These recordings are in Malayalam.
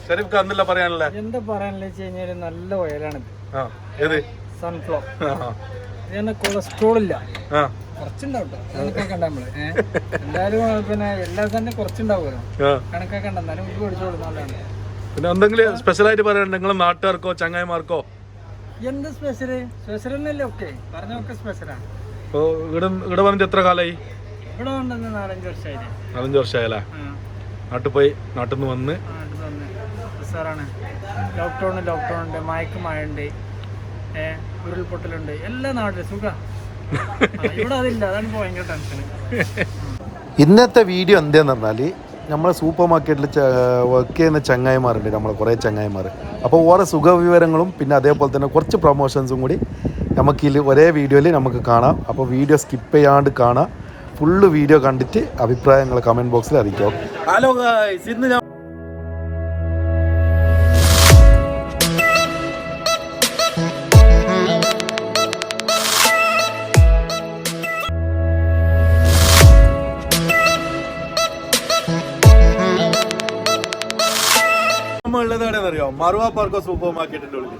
ഷെരീഫ്ക്ക് എന്തെല്ല പറയാനല്ലേ? എന്താ പറയാനുള്ള വെച്ച് കഴിഞ്ഞാല് നല്ല ഓയിലാണിത്. സൺഫ്ലവർ കൊളസ്ട്രോൾ ഇല്ല, കുറച്ചുണ്ടാവും കണക്കൊക്കെ നമ്മള് എല്ലാരും പിന്നെ എല്ലാം തന്നെ കുറച്ചുണ്ടാവുമല്ലോ, കണക്കൊക്കെ ഉണ്ട്. എന്നാലും ഇത് പഠിച്ചു കൊടുക്കുന്നതാണ്. പിന്നെ എന്തെങ്കിലും സ്പെഷ്യൽ ആയിട്ട് പറയാൻ നിങ്ങളെ നാട്ടുകാർക്കോ ചങ്ങായിമാർക്കോ? എന്ത് സ്പെഷ്യല്? സ്പെഷ്യൽ തന്നെയല്ലേ ഒക്കെ പറഞ്ഞൊക്കെ സ്പെഷ്യലാണ്. ഇവിടെ വന്നിട്ട് എത്ര കാലായി? ഇവിടെ വന്നത് 4-5 വർഷമായി. 4-5 വർഷമായല്ലേ? നാട്ടിൽ പോയി, നാട്ടിൽ നിന്ന് വന്ന് സാറാണ്. ലോക്ക്ഡൗൺ ഉണ്ട്, മഴ ഉണ്ട്, ഉരുൾപൊട്ടലുണ്ട്, എല്ലാ നാട്ടിലും സുഖ. ഇവിടെ അതില്ല, അതാണ് ഇപ്പോൾ ഭയങ്കര ടെൻഷൻ. ഇന്നത്തെ വീഡിയോ എന്താന്ന് പറഞ്ഞാൽ നമ്മളെ സൂപ്പർ മാർക്കറ്റിൽ വർക്ക് ചെയ്യുന്ന ചങ്ങായിമാരുണ്ട്, നമ്മളെ കുറേ ചങ്ങായിമാർ. അപ്പോൾ ഓരോ സുഖവിവരങ്ങളും പിന്നെ അതേപോലെ തന്നെ കുറച്ച് പ്രൊമോഷൻസും കൂടി നമുക്കിതിൽ ഒരേ വീഡിയോയിൽ നമുക്ക് കാണാം. അപ്പോൾ വീഡിയോ സ്കിപ്പ് ചെയ്യാണ്ട് കാണാം. ഫുള്ള് വീഡിയോ കണ്ടിട്ട് അഭിപ്രായങ്ങൾ കമൻറ്റ് ബോക്സിൽ അറിയിക്കാം. ഹലോ ഗായ്സ്, ഇന്ന് ഉള്ളതാണെന്നറിയോ? മറുവാപ്പാർക്കോ സൂപ്പർ മാർക്കറ്റിന്റെ ഉള്ളിൽ.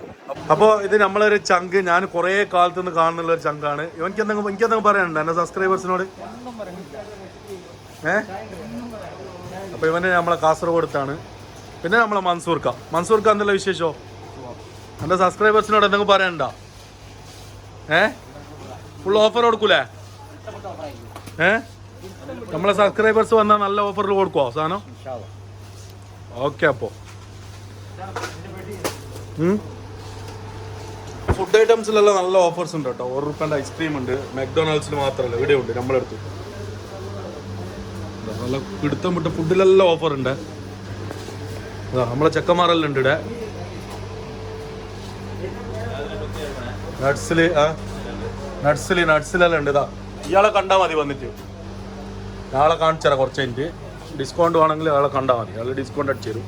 അപ്പോൾ ഇത് നമ്മളൊരു ചങ്ക്, ഞാൻ കുറേ കാലത്ത് നിന്ന് കാണുന്നുള്ള ഒരു ചങ്കാണ്. എനിക്കെന്തെങ്കിലും പറയാനുണ്ടോ എന്റെ സബ്സ്ക്രൈബേഴ്സിനോട്? അപ്പോൾ ഇവന് നമ്മളെ കാസർഗോഡത്താണ്. പിന്നെ നമ്മളെ മൻസൂർക്ക എന്നുള്ള വിശേഷമോ? എന്റെ സബ്സ്ക്രൈബേഴ്സിനോട് എന്തെങ്കിലും പറയാനുണ്ടോ? ഫുൾ ഓഫർ കൊടുക്കൂലേ? നമ്മളെ സബ്സ്ക്രൈബേഴ്സ് വന്നാൽ നല്ല ഓഫറിൽ കൊടുക്കുവോ സാധനം? ഓക്കെ. അപ്പോൾ ഫുഡ് ഐറ്റംസിലെല്ലാം നല്ല ഓഫേഴ്സ് ഉണ്ട് കേട്ടോ. ₹1 ഐസ്ക്രീം ഉണ്ട്. മെക്ഡൊണാൾഡ്സിൽ മാത്രമല്ല, ഇവിടെ ഉണ്ട് നമ്മുടെ അടുത്ത്. നല്ല പിടുത്തം വിട്ട ഫുഡിലെല്ലാം ഓഫർ ഉണ്ട്. നമ്മളെ ചെക്കന്മാരെല്ലാം ഉണ്ട് ഇവിടെ. നട്സിലെല്ലാം ഉണ്ട്. ഇതാ ഇയാളെ കണ്ടാൽ മതി വന്നിട്ട്. നാളെ കാണിച്ചു തരാം. കുറച്ച് കഴിഞ്ഞിട്ട് ഡിസ്കൗണ്ട് വേണമെങ്കിൽ ആളെ കണ്ടാൽ മതി, ആൾ ഡിസ്കൗണ്ട് അടിച്ചു തരും.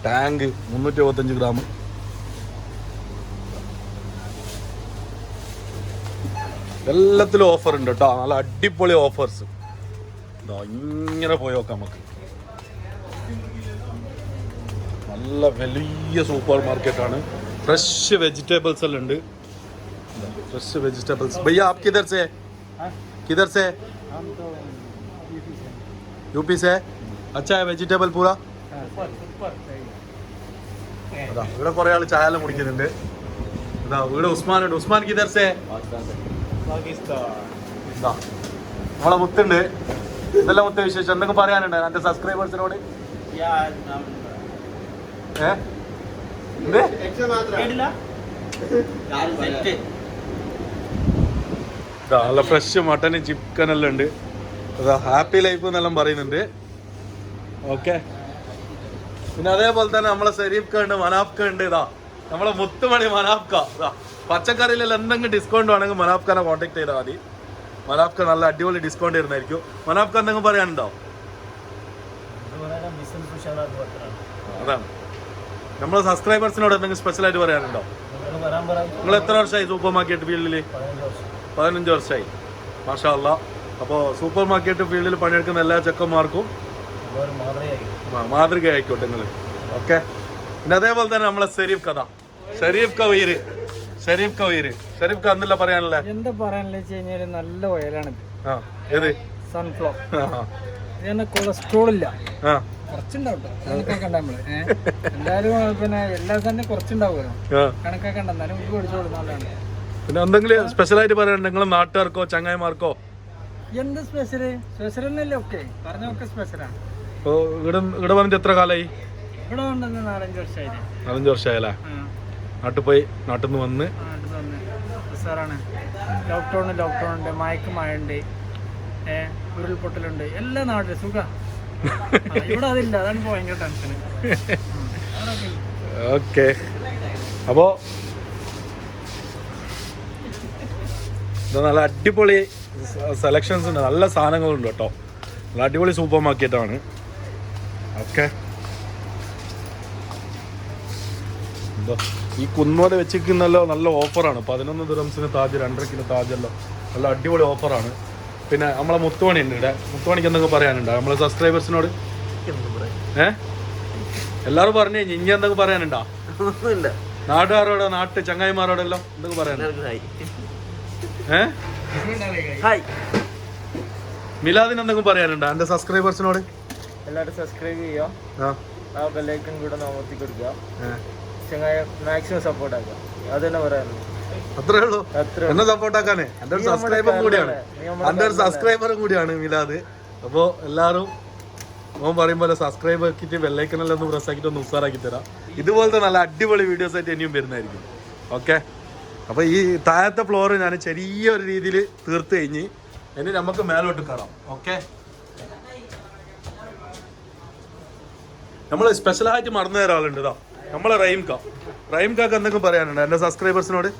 Tank 375 gram. എല്ലാത്തിലും ഓഫർ ഉണ്ട് കേട്ടോ, നല്ല അടിപൊളി ഓഫേഴ്സ്. ഇങ്ങനെ പോയി നോക്കാം നമുക്ക്. നല്ല വലിയ സൂപ്പർ മാർക്കറ്റാണ്. ഫ്രഷ് വെജിറ്റബിൾസ് എല്ലാം ഉണ്ട്. Fresh vegetables. भैया आप किधर से? हम तो यूपी से. अच्छा है वेजिटेबल पूरा? ഇവിടെ കുറെ ആള് ചായ എല്ലാം കുടിക്കുന്നുണ്ട്. ഇവിടെ ഉസ്മാനുണ്ട്. ഉസ്മാൻ കിധർ സേ? നമ്മളെ മുത്തുണ്ട്. ഇതെല്ലാം മുത്ത വിശേഷം എന്തൊക്കെ പറയാനുണ്ട് എന്റെ സബ്സ്ക്രൈബേഴ്സിനോട്? നല്ല ഫ്രഷ് മട്ടന് ചിക്കൻ എല്ലാം ഉണ്ട്. ഹാപ്പി ലൈഫ് എന്നെല്ലാം പറയുന്നുണ്ട്. ഓക്കെ. പിന്നെ അതേപോലെ തന്നെ നമ്മളെ ഷെരീഫ്ക്ക ഉണ്ട്, മനാഫ്ക്ക ഉണ്ട്. ഇതാ നമ്മളെ മുത്തുമണി മനാഫ്ക്ക. പച്ചക്കറിയിലെല്ലാം എന്തെങ്കിലും ഡിസ്കൗണ്ട് വേണമെങ്കിൽ മനാഫ്ക്കാനെ കോൺടാക്ട് ചെയ്താൽ മതി. മനാഫ്ക്ക നല്ല അടിപൊളി ഡിസ്കൗണ്ട് തരുന്നതായിരിക്കും. മനാഫ്ക്ക എന്തെങ്കിലും പറയാനുണ്ടോ? അതാണ് നമ്മളെ സബ്സ്ക്രൈബേഴ്സിനോട് എന്തെങ്കിലും സ്പെഷ്യൽ ആയിട്ട് പറയാനുണ്ടോ? നിങ്ങൾ എത്ര വർഷമായി സൂപ്പർ മാർക്കറ്റ് ഫീൽഡിൽ? 15 വർഷമായി. മാഷാ അല്ലാ. അപ്പോൾ സൂപ്പർ മാർക്കറ്റ് ഫീൽഡിൽ പണിയെടുക്കുന്ന എല്ലാ ചെക്കന്മാർക്കും മാതൃക ആയിക്കോട്ടെ നിങ്ങൾ. ഓക്കെ. പിന്നെ അതേപോലെ തന്നെ നമ്മളെ ഷെരീഫ്ക്ക എന്തെല്ലാം പറയാനല്ലേ? എന്താ പറയാനുള്ള വെച്ച് കഴിഞ്ഞാല് നല്ല ഓയിലാണിത്. സൺഫ്ലവർ കൊളസ്ട്രോൾ ഇല്ല, കുറച്ചുണ്ടാവും കണക്കൊക്കെ ഉണ്ട്. നമ്മള് എല്ലാരും പിന്നെ എല്ലാം തന്നെ കുറച്ചുണ്ടാവുമല്ലോ, കണക്കൊക്കെ ഉണ്ട്. എന്നാലും ഇത് പഠിച്ചു കൊടുക്കുന്നതാണ്. പിന്നെ എന്തെങ്കിലും സ്പെഷ്യൽ ആയിട്ട് പറയാനുണ്ട് നിങ്ങളെ നാട്ടുകാർക്കോ ചങ്ങായിമാർക്കോ? എന്ത് സ്പെഷ്യല്? സ്പെഷ്യൽ തന്നെയല്ലേ ഒക്കെ പറഞ്ഞൊക്കെ സ്പെഷ്യലാണ്. ഇവിടെ വന്നിട്ട് എത്ര കാലായി? ഇവിടെ വന്നത് 4-5 വർഷമായി. 4-5 വർഷമായല്ലേ? നാട്ടിൽ പോയി, നാട്ടിൽ നിന്ന് വന്ന് സാറാണ്. ലോക്ക്ഡൗൺ ഉണ്ട്, മഴ ഉണ്ട്, ഉരുൾപൊട്ടലുണ്ട്, എല്ലാ നാട്ടിലും സുഖ. ഇവിടെ അതില്ല, അതാണ് ഇപ്പോൾ ഭയങ്കര ടെൻഷൻ. ഓക്കെ. അപ്പോൾ നല്ല അടിപൊളി സെലക്ഷൻസ് ഉണ്ട്, നല്ല സാധനങ്ങളുണ്ട് കേട്ടോ. നല്ല അടിപൊളി സൂപ്പർ മാർക്കറ്റാണ്. ഓക്കെ. ഈ കുന്നോടെ വെച്ചിരിക്കുന്നല്ലോ നല്ല ഓഫറാണ്. 11 ദിറംസിന് താജ്, 2.5 കിലോ താജല്ലോ നല്ല അടിപൊളി ഓഫറാണ്. പിന്നെ നമ്മളെ മുത്തുമണി ഉണ്ട് ഇവിടെ. മുത്തുമണിക്ക് എന്തെങ്കിലും പറയാനുണ്ടോ നമ്മളെ സബ്സ്ക്രൈബേഴ്സിനോട്? എല്ലാരും പറഞ്ഞു ഇനി എന്തെങ്കിലും പറയാനുണ്ടോ? നാട്ടുകാരോടോ ചങ്ങായിമാരോടെല്ലാം എന്തൊക്കെ പറയാനുണ്ടോ? മിലാദിന് എന്തെങ്കിലും പറയാനുണ്ടോ എന്റെ സബ്സ്ക്രൈബേഴ്സിനോട്? എല്ലാവരും സബ്സ്ക്രൈബ് ചെയ്യുക, ആ ബെല്ലൈക്കൺ കൂടെ അമർത്തി കൊടുക്കുക, മാക്സിമം സപ്പോർട്ട് ആക്കുക. അത് തന്നെ പറയാനുള്ളൂ. അത്രേ ഉള്ളൂ. എന്നെ സപ്പോർട്ടാക്കാനേ എന്റെ ഒരു സബ്സ്ക്രൈബർ കൂടിയാണ്, എന്റെ ഒരു സബ്സ്ക്രൈബറും കൂടിയാണ് മിലാദ്. അപ്പോൾ എല്ലാവരും ഓൻ പറയും പോലെ സബ്സ്ക്രൈബ് ആക്കിയിട്ട് ബെല്ലൈക്കനെല്ലാം ഒന്ന് പ്രസ് ആക്കിയിട്ട് ഒന്ന് ഉസാറാക്കി തരാം. ഇതുപോലത്തെ നല്ല അടിപൊളി വീഡിയോസ് ആയിട്ട് ഇനിയും വരുന്നതായിരിക്കും. ഓക്കെ, അപ്പോൾ ഈ താഴത്തെ ഫ്ലോർ ഞാൻ ചെറിയൊരു രീതിയിൽ തീർത്ത് കഴിഞ്ഞ് ഇനി നമുക്ക് മേലോട്ട് കയറാം. ഓക്കെ, നമ്മൾ സ്പെഷ്യലായിട്ട് മറന്നു തരാൻ ആളുണ്ട്. ഇതാ നമ്മളെ റഹീംക്കാക്ക് എന്തെങ്കിലും പറയാനുണ്ടോ എന്റെ സബ്സ്ക്രൈബേഴ്സിനോട്?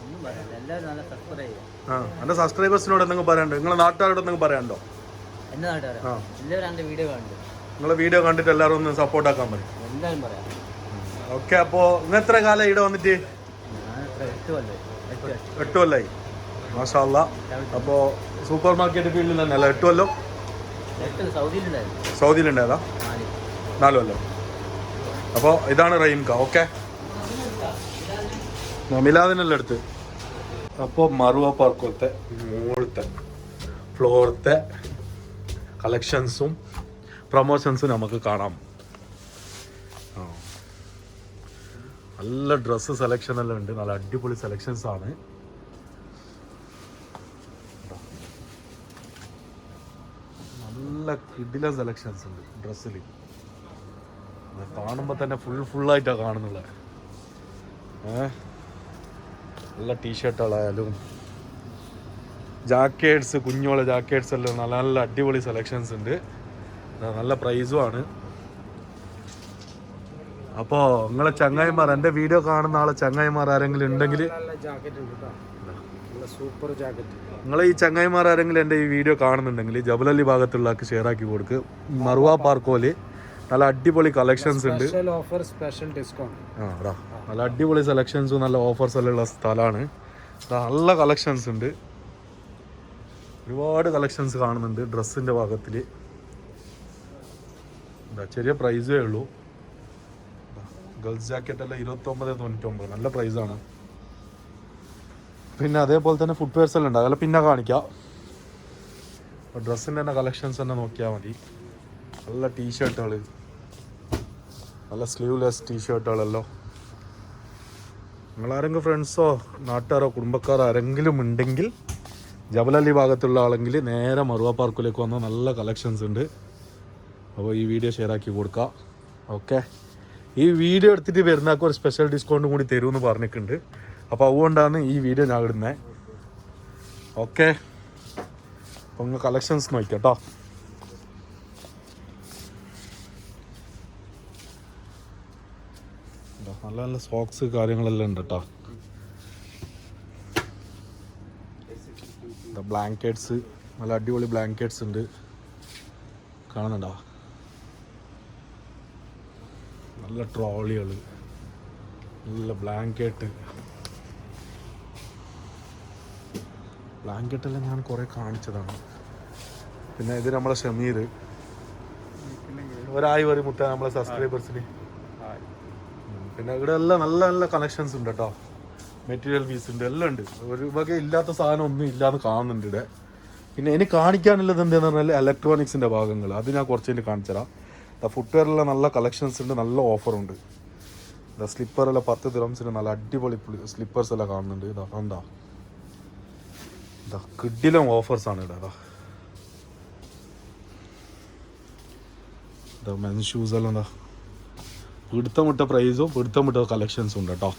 എന്റെ സബ്സ്ക്രൈബേഴ്സിനോട് എന്തെങ്കിലും പറയാനുണ്ടോ? നിങ്ങളെ നാട്ടുകാരോട് എന്തെങ്കിലും പറയാനുണ്ടോ? നിങ്ങളെ വീഡിയോ കണ്ടിട്ട് എല്ലാവരും ഒന്ന് സപ്പോർട്ട് ആക്കാൻ മതി. ഓക്കെ, അപ്പോ ഇന്ന് എത്ര കാലം ഇവിടെ വന്നിട്ട്? 8 കൊല്ലായി. മാഷാ അല്ലാ. അപ്പോ സൂപ്പർ മാർക്കറ്റ് ഫീൽഡിൽ തന്നെ അല്ല 8 കൊല്ലം? സൗദിയിലുണ്ടായതാ 4 കൊല്ലം. അപ്പോൾ ഇതാണ് റഹീംക്ക. ഓക്കെ, മിലാദിനെല്ലാം എടുത്ത്. അപ്പോൾ മറുവാപ്പാർക്കത്തെ മുകളിലത്തെ ഫ്ലോറത്തെ കളക്ഷൻസും പ്രൊമോഷൻസും നമുക്ക് കാണാം. നല്ല ഡ്രസ്സ് സെലക്ഷൻ എല്ലാം ഉണ്ട്, നല്ല അടിപൊളി സെലക്ഷൻസ് ആണ്. നല്ല കിടിലൻ സെലക്ഷൻസ് ഉണ്ട് ഡ്രസ്സിൽ. കാണുമ്പോൾ തന്നെ ഫുള്ളായിട്ടാണ് കാണുന്നുള്ളത്. നല്ല ടീഷർട്ടുകളായാലും ജാക്കറ്റ്സ്, കുഞ്ഞോളെ ജാക്കറ്റ്സ് എല്ലാം നല്ല നല്ല അടിപൊളി സെലക്ഷൻസ് ഉണ്ട്. നല്ല പ്രൈസും ആണ്. അപ്പോൾ നിങ്ങളെ ചങ്ങായിമാർ, എൻ്റെ വീഡിയോ കാണുന്ന ആളെ ചങ്ങായിമാർ ആരെങ്കിലും ഉണ്ടെങ്കിൽ, നിങ്ങളെ ഈ ചങ്ങായിമാർ ആരെങ്കിലും എൻ്റെ ഈ വീഡിയോ കാണുന്നുണ്ടെങ്കിൽ ജബലല്ലി ഭാഗത്തുള്ളവർക്ക് ഷെയർ ആക്കി കൊടുക്ക്. മറുവാപാർക്കോല് നല്ല അടിപൊളി കളക്ഷൻസ് ഉണ്ട്. നല്ല അടിപൊളി സെലക്ഷൻസും നല്ല ഓഫേഴ്സ് എല്ലാം ഉള്ള സ്ഥലമാണ്. നല്ല കളക്ഷൻസ് ഉണ്ട്, ഒരുപാട് കളക്ഷൻസ് കാണുന്നുണ്ട് ഡ്രസ്സിൻ്റെ ഭാഗത്തിൽ. ചെറിയ പ്രൈസേ ഉള്ളൂ. ഗേൾസ് ജാക്കറ്റ് എല്ലാം 29.99, നല്ല പ്രൈസാണ്. പിന്നെ അതേപോലെ തന്നെ ഫുഡ് വെയർസ് എല്ലാം ഉണ്ട്, അതെല്ലാം പിന്നെ കാണിക്കാം. ഡ്രസ്സിൻ്റെ തന്നെ കളക്ഷൻസ് തന്നെ നോക്കിയാൽ മതി. നല്ല ടീഷർട്ടുകൾ, നല്ല സ്ലീവ്ലെസ് ടീഷർട്ടുകളല്ലോ. നിങ്ങളാരെങ്കിലും ഫ്രണ്ട്സോ നാട്ടുകാരോ കുടുംബക്കാരോ ആരെങ്കിലും ഉണ്ടെങ്കിൽ ജബലല്ലി ഭാഗത്തുള്ള ആളെങ്കിൽ നേരെ മറുവാപാർക്കിലേക്ക് വന്ന നല്ല കളക്ഷൻസ് ഉണ്ട്. അപ്പോൾ ഈ വീഡിയോ ഷെയർ ആക്കി കൊടുക്കുക. ഓക്കെ, ഈ വീഡിയോ എടുത്തിട്ട് വരുന്നവർക്ക് ഒരു സ്പെഷ്യൽ ഡിസ്കൗണ്ടും കൂടി തരുമെന്ന് പറഞ്ഞിട്ടുണ്ട്. അപ്പോൾ അതുകൊണ്ടാണ് ഈ വീഡിയോ ഞാൻ ഇടുന്നത്. ഓക്കെ, അപ്പോൾ നിങ്ങൾ കളക്ഷൻസ് നോക്കാം കേട്ടോ. നല്ല നല്ല സോക്സ് കാര്യങ്ങളെല്ലാം ഉണ്ട് കേട്ടോ. ബ്ലാങ്കറ്റ്സ്, നല്ല അടിപൊളി ബ്ലാങ്കറ്റ്സ് ഉണ്ട്, കാണുന്നുണ്ടോ? നല്ല ട്രോളികൾ, നല്ല ബ്ലാങ്കറ്റെല്ലാം ഞാൻ കുറേ കാണിച്ചതാണ്. പിന്നെ ഇത് നമ്മളെ ഷമീർ, ഒരായി വരും മുട്ട നമ്മളെ സബ്സ്ക്രൈബേഴ്സിന്. പിന്നെ ഇവിടെ എല്ലാം നല്ല നല്ല കണക്ഷൻസ് ഉണ്ട് കേട്ടോ. മെറ്റീരിയൽ പീസ് ഉണ്ട്, എല്ലാം ഉണ്ട്. ഒരു വക ഇല്ലാത്ത സാധനം ഒന്നും ഇല്ലാന്ന് കാണുന്നുണ്ട് ഇവിടെ. പിന്നെ എനിക്ക് കാണിക്കാനുള്ളത് എന്താണെന്ന് പറഞ്ഞാൽ ഇലക്ട്രോണിക്സിൻ്റെ ഭാഗങ്ങൾ, അത് ഞാൻ കുറച്ച് കാണിച്ചു തരാം. ഫുട്വെയറിലെല്ലാം നല്ല കളക്ഷൻസ് ഉണ്ട്, നല്ല ഓഫറുണ്ട്. സ്ലിപ്പറെല്ലാം 10 ദിറംസിന് നല്ല അടിപൊളി സ്ലിപ്പേഴ്സ് എല്ലാം കാണുന്നുണ്ട്. ഇതാ കിഡിലും ഓഫേഴ്സാണ് ഇവിടെ. മെൻസ് ഷൂസ് എല്ലാം പിടുത്തമിട്ട പ്രൈസും പിടുത്തമിട്ട കളക്ഷൻസും ഉണ്ട് കേട്ടോ.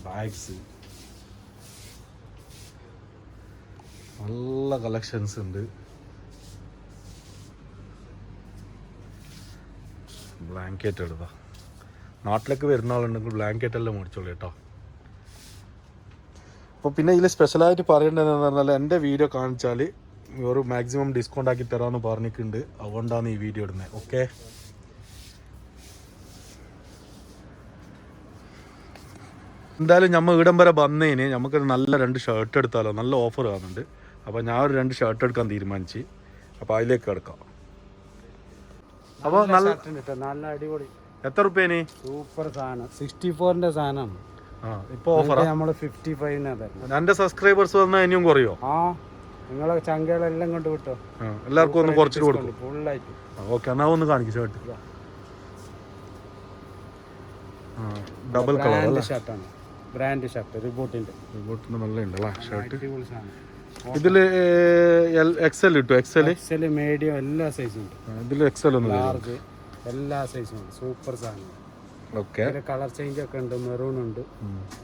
ബാഗ്സ് നല്ല കളക്ഷൻസ് ഉണ്ട്. ബ്ലാങ്കറ്റ് എടുത്താ, നാട്ടിലേക്ക് വരുന്ന ആളുണ്ടെങ്കിൽ ബ്ലാങ്കറ്റ് എല്ലാം മേടിച്ചോളൂ കേട്ടോ. അപ്പോൾ പിന്നെ ഇതിൽ സ്പെഷ്യലായിട്ട് പറയേണ്ടതെന്ന് പറഞ്ഞാൽ എൻ്റെ വീഡിയോ കാണിച്ചാൽ ഒരു മാക്സിമം ഡിസ്കൗണ്ട് ആക്കി തരാമെന്ന് പറഞ്ഞിട്ടുണ്ട്. അതുകൊണ്ടാണ് ഈ വീഡിയോ ഇടുന്നത്. ഓക്കെ, എന്തായാലും നമ്മൾ ഇവിടം വരെ വന്നതിന് നമുക്കൊരു നല്ല 2 ഷർട്ട് എടുത്താലോ, നല്ല ഓഫർ കാണുന്നുണ്ട്. അപ്പോൾ ഞാൻ ഒരു 2 ഷർട്ട് എടുക്കാൻ തീരുമാനിച്ച്. അപ്പോൾ അതിലേക്ക് കിടക്കാം. അപ്പോൾ നല്ല അടിപൊളി. എത്ര റുപ്യേന്? സൂപ്പർ സാധനം. 64ന്റെ സാധനമാണ്. ഇപ്പോൾ ഓഫർ നമ്മൾ 55 എൻ്റെ സബ്സ്ക്രൈബേഴ്സ് വന്നാൽ ഇനിയും കുറയോ? നിങ്ങളെ ചങ്കകളെല്ലാം കൊണ്ട് വിട്ടോ. എല്ലാവർക്കും ഒന്ന് കുറച്ചിട്ട് കൊടുക്കും. ഫുള്ളായിട്ട്. ഓക്കെ, എന്നാൽ ഒന്ന് കാണിക്കും ഷർട്ട്. ഡബിൾ കളർ ഷർട്ടാണ്. Brand shirt. റിബോട്ടിന്റെ നല്ല ഉണ്ടല്ലേ ഷർട്ട്. ഇതിൽ എക്സൽ കിട്ടും? എക്സൽ മീഡിയം എല്ലാ സൈസും ഉണ്ട്. ഇതിൽ എക്സൽ ഒന്ന് ലാർജ് എല്ലാ സൈസും ഉണ്ട്. സൂപ്പർ സാധനം. ഓക്കെ, കളർ ചേഞ്ച് ഒക്കെ ഉണ്ട്. മെറൂൺ ഉണ്ട്.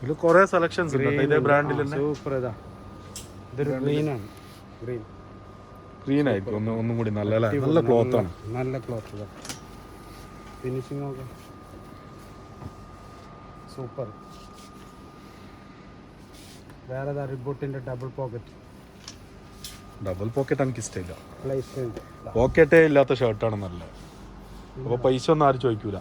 ഇതിൽ കുറേ സെലക്ഷൻസ് ഉണ്ട്. ഇതേ ബ്രാൻഡിൽ സൂപ്പർ. ഇതൊരു ഗ്രീൻ ആണ്. ഗ്രീൻ ആയിരിക്കും ഒന്നും കൂടി നല്ല ക്ലോത്ത് ആണ്. നല്ല ക്ലോത്ത്. ഫിനിഷിംഗ് ഒക്കെ സൂപ്പർ. വേറെ റിബോട്ടിന്റെ ഡബിൾ പോക്കറ്റ് എനിക്ക് ഇഷ്ടമില്ല. പോക്കറ്റേ ഇല്ലാത്ത ഷർട്ടാണ് നല്ല. അപ്പോൾ പൈസ ഒന്നും ആരും ചോദിക്കൂല.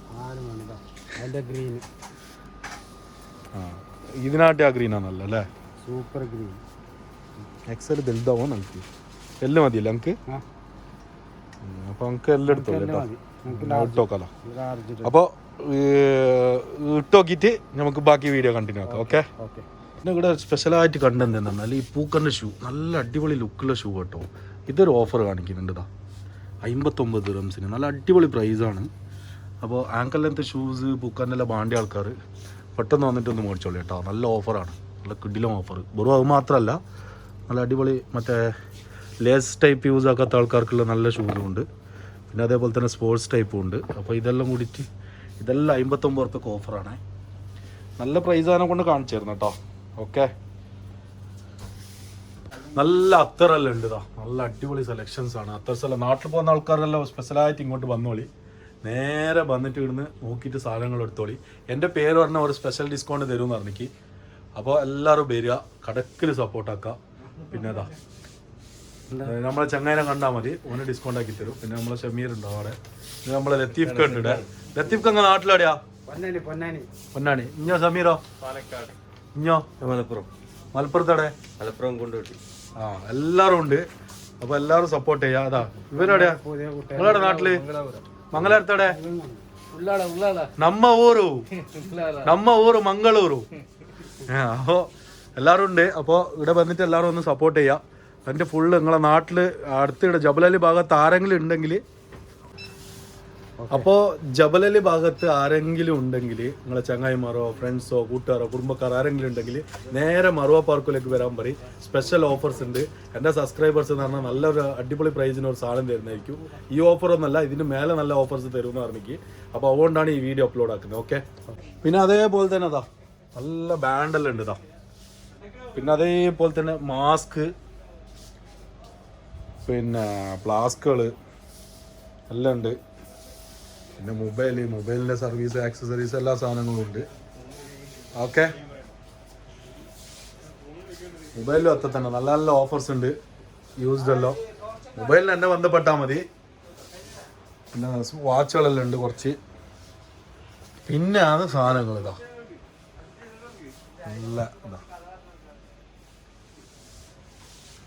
ഇതിനായിട്ട് ആ ഗ്രീനാ നല്ല അല്ലേ? Super green. എക്സൽ വലുതാവോ നമുക്ക്? എല്ലാം മതിയല്ലേ നമുക്ക്? അപ്പോൾ നമുക്ക് എല്ലാം എടുത്തോളൂ ഇട്ടോക്കാലോ. അപ്പോൾ ഇട്ടോക്കിയിട്ട് നമുക്ക് ബാക്കി വീഡിയോ കണ്ടിന്യൂ ആക്കാം. ഓക്കെ. പിന്നെ ഇവിടെ സ്പെഷ്യലായിട്ട് കണ്ടെന്തെന്നാൽ ഈ പൂക്കറിൻ്റെ ഷൂ നല്ല അടിപൊളി ലുക്കുള്ള ഷൂ കേട്ടോ. ഇതൊരു ഓഫർ കാണിക്കുന്നുണ്ട്. 59 ദിർഹംസിന് നല്ല അടിപൊളി പ്രൈസാണ്. അപ്പോൾ ആങ്കൽ ലെങ്ത് ഷൂസ് പൂക്കറിനെല്ലാം ബാണ്ടിയ ആൾക്കാർ പെട്ടെന്ന് വന്നിട്ടൊന്ന് മേടിച്ചോളൂ കേട്ടോ. നല്ല ഓഫറാണ്, നല്ല കിടിലം ഓഫർ. വെറും അത് മാത്രമല്ല, നല്ല അടിപൊളി മറ്റേ ലേസ് ടൈപ്പ് യൂസ് ആക്കാത്ത ആൾക്കാർക്കുള്ള നല്ല ഷൂസും ഉണ്ട്. പിന്നെ അതേപോലെ തന്നെ സ്പോർട്സ് ടൈപ്പും ഉണ്ട്. അപ്പോൾ ഇതെല്ലാം കൂടിയിട്ട് ഇതെല്ലാം 59 റുപ്യക്ക് ഓഫറാണ്. നല്ല പ്രൈസാനെ കൊണ്ട് കാണിച്ചു തരുന്നു കേട്ടോ. ഓക്കെ, നല്ല അത്തറെല്ലാം ഉണ്ട്. നല്ല അടിപൊളി സെലക്ഷൻസ് ആണ്. അത്തർസെല്ലാം നാട്ടിൽ പോകുന്ന ആൾക്കാരെല്ലാം സ്പെഷ്യലായിട്ട് ഇങ്ങോട്ട് വന്നോളി. നേരെ വന്നിട്ട് ഇവിടുന്ന് നോക്കിയിട്ട് സാധനങ്ങൾ എടുത്തോളി. എൻ്റെ പേര് പറഞ്ഞാൽ ഒരു സ്പെഷ്യൽ ഡിസ്കൗണ്ട് തരുമെന്ന് പറഞ്ഞിക്ക്. അപ്പോൾ എല്ലാവരും വരിക, കടക്കിൽ സപ്പോർട്ടാക്കുക. പിന്നെ നമ്മളെ ചങ്ങായിനെ കണ്ടാൽ മതി, ഓന് ഡിസ്കൗണ്ട് ആക്കി തരും. പിന്നെ നമ്മളെ ഷമീർ ഉണ്ടാവും അവിടെ. പിന്നെ നമ്മളെ ലത്തീഫ് ക ഉണ്ട്. ലത്തീഫ് ക നാട്ടിലാടെയാ? പൊന്നാനി. ഇഞ്ഞോ സമീറോ? ഇഞ്ഞോ? മലപ്പുറത്തടെ? മലപ്പുറം കൊണ്ടുപോയി. എല്ലാവരും ഉണ്ട്. അപ്പോൾ എല്ലാവരും സപ്പോർട്ട് ചെയ്യാം. അതാ ഇവരെവിടെയാ? നിങ്ങളുടെ നാട്ടില് മംഗലാരത്തടെ? നമ്മ ഊര് മംഗളൂരു. അപ്പോൾ എല്ലാവരും ഉണ്ട്. അപ്പോൾ ഇവിടെ വന്നിട്ട് എല്ലാവരും ഒന്ന് സപ്പോർട്ട് ചെയ്യാം. എൻ്റെ ഫുള്ള് നിങ്ങളെ നാട്ടിൽ അടുത്തിടെ ജബലലി ഭാഗത്ത് ആരെങ്കിലും ഉണ്ടെങ്കിൽ, അപ്പോൾ ജബലലി ഭാഗത്ത് ആരെങ്കിലും ഉണ്ടെങ്കിൽ നിങ്ങളെ ചങ്ങായിമാരോ ഫ്രണ്ട്സോ കൂട്ടുകാരോ കുടുംബക്കാരോ ആരെങ്കിലും ഉണ്ടെങ്കിൽ നേരെ മറുവ പാർക്കിലേക്ക് വരാൻ പറയും. സ്പെഷ്യൽ ഓഫേഴ്സ് ഉണ്ട്. എൻ്റെ സബ്സ്ക്രൈബേഴ്സ് എന്ന് പറഞ്ഞാൽ നല്ലൊരു അടിപൊളി പ്രൈസിന് ഒരു സാധനം തരുന്നതായിരിക്കും. ഈ ഓഫറൊന്നല്ല, ഇതിന് മേലെ നല്ല ഓഫേഴ്സ് തരുമെന്ന് പറഞ്ഞെങ്കിൽ. അപ്പോൾ അതുകൊണ്ടാണ് ഈ വീഡിയോ അപ്ലോഡ് ആക്കുന്നത്. ഓക്കെ. പിന്നെ അതേപോലെ തന്നെ നല്ല ബാൻഡെല്ലാം ഉണ്ട്. പിന്നെ അതേപോലെ തന്നെ മാസ്ക്, പിന്നെ ഫ്ലാസ്കുകൾ എല്ലാം ഉണ്ട്. പിന്നെ മൊബൈലിൻ്റെ സർവീസ്, ആക്സസറീസ് എല്ലാ സാധനങ്ങളും ഉണ്ട്. ഓക്കെ, മൊബൈലിലും അത്ര തന്നെ നല്ല നല്ല ഓഫേഴ്സ് ഉണ്ട്. യൂസ്ഡ് അല്ലോ, മൊബൈലിന് എന്നെ ബന്ധപ്പെട്ടാൽ മതി. പിന്നെ വാച്ചുകളെല്ലാം ഉണ്ട് കുറച്ച്. പിന്നെ ആണ് സാധനങ്ങൾ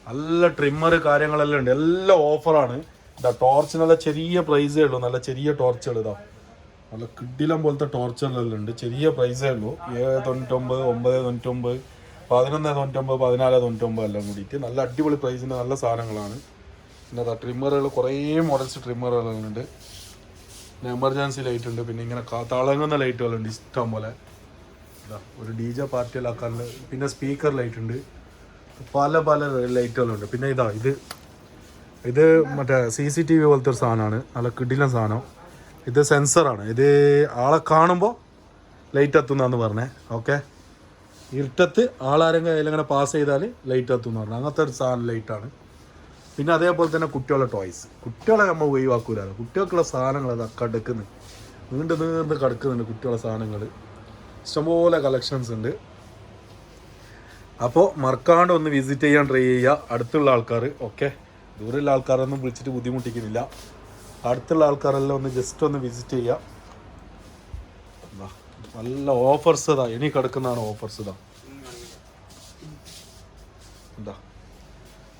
നല്ല ട്രിമ്മർ കാര്യങ്ങളെല്ലാം ഉണ്ട്. എല്ലാം ഓഫറാണ്. ടോർച്ച് നല്ല ചെറിയ പ്രൈസേ ഉള്ളൂ. നല്ല ചെറിയ ടോർച്ചുകൾ നല്ല കിടിലം പോലത്തെ ടോർച്ചുകളെല്ലാം ഉണ്ട്. ചെറിയ പ്രൈസേ ഉള്ളൂ. 799, 999, 1199, 1499 എല്ലാം കൂടിയിട്ട് നല്ല അടിപൊളി പ്രൈസിൻ്റെ നല്ല സാധനങ്ങളാണ്. പിന്നെ ട്രിമ്മറുകൾ കുറേ മോഡൽസ് ട്രിമ്മറുകളുണ്ട്. പിന്നെ എമർജൻസി ലൈറ്റ് ഉണ്ട്. പിന്നെ ഇങ്ങനെ തിളങ്ങുന്ന ലൈറ്റുകളുണ്ട് ഇഷ്ടം പോലെ. ഒരു DJ പാർട്ടിയിലാക്കാനുള്ള. പിന്നെ സ്പീക്കർ ലൈറ്റ് ഉണ്ട്. പല ലൈറ്റുകളുണ്ട്. പിന്നെ ഇത് മറ്റേ CCTV പോലത്തെ ഒരു സാധനമാണ്. നല്ല കിടിലൻ സാധനം. ഇത് സെൻസറാണ്. ഇത് ആളെ കാണുമ്പോൾ ലൈറ്റ് എത്തുന്നതെന്ന് പറഞ്ഞേ. ഓക്കെ, ഇരുട്ടത്ത് ആളാരെങ്കിലും അതിലിങ്ങനെ പാസ് ചെയ്താൽ ലൈറ്റ് എത്തുമെന്ന് പറഞ്ഞു. അങ്ങനത്തെ ഒരു സാധനം ലൈറ്റാണ്. പിന്നെ അതേപോലെ തന്നെ കുട്ടികളുടെ ടോയ്സ്. കുട്ടികളെ നമ്മൾ ഒഴിവാക്കൂലല്ലോ. കുട്ടികൾക്കുള്ള സാധനങ്ങൾ കടക്കുന്നു, നീണ്ട് കിടക്കുന്നുണ്ട് കുട്ടികളുടെ സാധനങ്ങൾ. ഇഷ്ടംപോലെ കളക്ഷൻസ് ഉണ്ട്. അപ്പോൾ മറക്കാണ്ട് ഒന്ന് വിസിറ്റ് ചെയ്യാൻ ട്രൈ ചെയ്യുക അടുത്തുള്ള ആൾക്കാർ. ഓക്കെ, ദൂരെയുള്ള ആൾക്കാരൊന്നും വിളിച്ചിട്ട് ബുദ്ധിമുട്ടിക്കുന്നില്ല. അടുത്തുള്ള ആൾക്കാരെല്ലാം ഒന്ന് ജസ്റ്റ് ഒന്ന് വിസിറ്റ് ചെയ്യുക. നല്ല ഓഫേഴ്സ് ഇതാ ഇനി കിടക്കുന്നതാണ് ഓഫേഴ്സ് ഇതാ എന്താ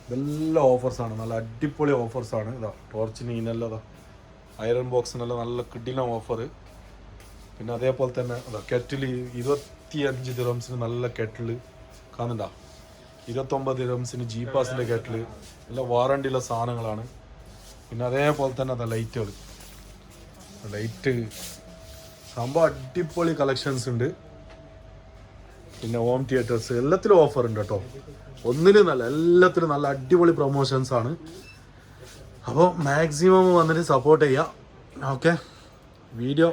ഇതെല്ലാം ഓഫേഴ്സാണ് നല്ല അടിപൊളി ഓഫേഴ്സാണ് ഇതാ ടോർച്ചിന് ഇതിനെല്ലാം ഇതാ അയറൺ ബോക്സിനെല്ലാം നല്ല കിടിലം ഓഫർ പിന്നെ അതേപോലെ തന്നെ അതാ കെറ്റിൽ 25 ദിറംസിന് നല്ല കെറ്റിൽ കാണുന്നുണ്ടാ 29 ദിറംസിന് ജീപ്പാസിൻ്റെ കെറ്റിൽ എല്ലാം വാറണ്ടിയുള്ള സാധനങ്ങളാണ് പിന്നെ അതേപോലെ തന്നെ അതാ ലൈറ്റ് സംഭവം അടിപൊളി കളക്ഷൻസ് ഉണ്ട് പിന്നെ ഹോം തിയേറ്റേഴ്സ് എല്ലാത്തിലും ഓഫർ ഉണ്ട് കേട്ടോ ഒന്നിലും നല്ല എല്ലാത്തിലും നല്ല അടിപൊളി പ്രൊമോഷൻസ് ആണ് അപ്പോൾ മാക്സിമം വന്നിട്ട് സപ്പോർട്ട് ചെയ്യുക ഓക്കെ വീഡിയോ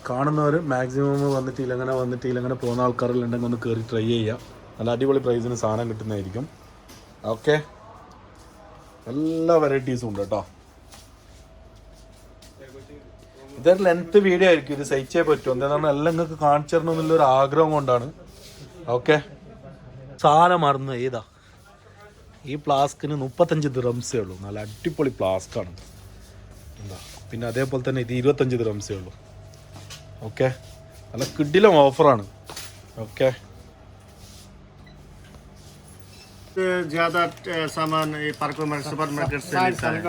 കാണുന്നവർ മാക്സിമം വന്നിട്ട് ഇല്ലങ്ങനെ പോകുന്ന ആൾക്കാരിലുണ്ടെങ്കിൽ ഒന്ന് കയറി ട്രൈ ചെയ്യുക നല്ല അടിപൊളി പ്രൈസിന് സാധനം കിട്ടുന്നതായിരിക്കും ഓക്കെ എല്ലാ വെറൈറ്റീസും ഉണ്ട് കേട്ടോ ഇതൊരു ലെങ്ത് വീഡിയോ ആയിരിക്കും ഇത് സഹിച്ചേ പറ്റും എന്താണെന്ന് പറഞ്ഞാൽ എല്ലാം നിങ്ങൾക്ക് കാണിച്ചു തരണം എന്നുള്ളൊരു ആഗ്രഹം കൊണ്ടാണ് ഓക്കെ സാധനം മറന്നു ഏതാ ഈ ഫ്ലാസ്കിന് 35 ദിറംസേ ഉള്ളൂ നല്ല അടിപൊളി ഫ്ലാസ്കാണ് എന്താ പിന്നെ അതേപോലെ തന്നെ ഇത് 25 ദിറംസേ ഉള്ളൂ ഓക്കെ നല്ല കിടിലം ഓഫറാണ് ഓക്കെ ज्यादा सामान पार्को में सुपर मार्केट से मिलता है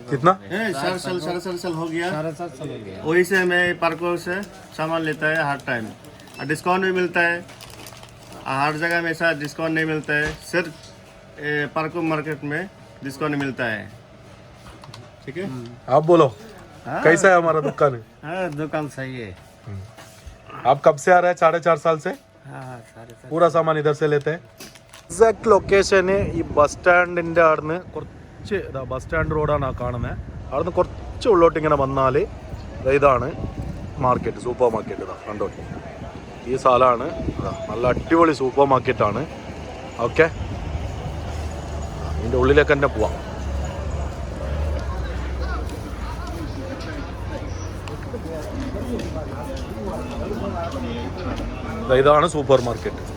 कितना 4 साल 4.5 साल हो गया वही से मैं पार्को से सामान लेता है हर टाइम और डिस्काउंट भी मिलता है हर जगह में ऐसा डिस्काउंट नहीं मिलता है सिर्फ पार्को मार्केट में डिस्काउंट मिलता है ठीक है आप बोलो कैसा है हमारा दुकान हाँ दुकान सही है आप कब से आ रहे हैं 4.5 साल से हाँ पूरा सामान इधर से लेते हैं എക്സാക്ട് ലൊക്കേഷന് ഈ ബസ് സ്റ്റാൻഡിൻ്റെ അവിടുന്ന് കുറച്ച് ബസ് സ്റ്റാൻഡ് റോഡാണ് ആ കാണുന്നത് അവിടുന്ന് കുറച്ച് ഉള്ളോട്ട് ഇങ്ങനെ വന്നാൽ ഇതാണ് മാർക്കറ്റ് സൂപ്പർ മാർക്കറ്റ് ഇതാ കണ്ടോ ഈ സ്ഥലമാണ് നല്ല അടിപൊളി സൂപ്പർ മാർക്കറ്റാണ് ഓക്കെ ഇതിൻ്റെ ഉള്ളിലേക്ക് തന്നെ പോവാം ഇതാണ് സൂപ്പർ മാർക്കറ്റ്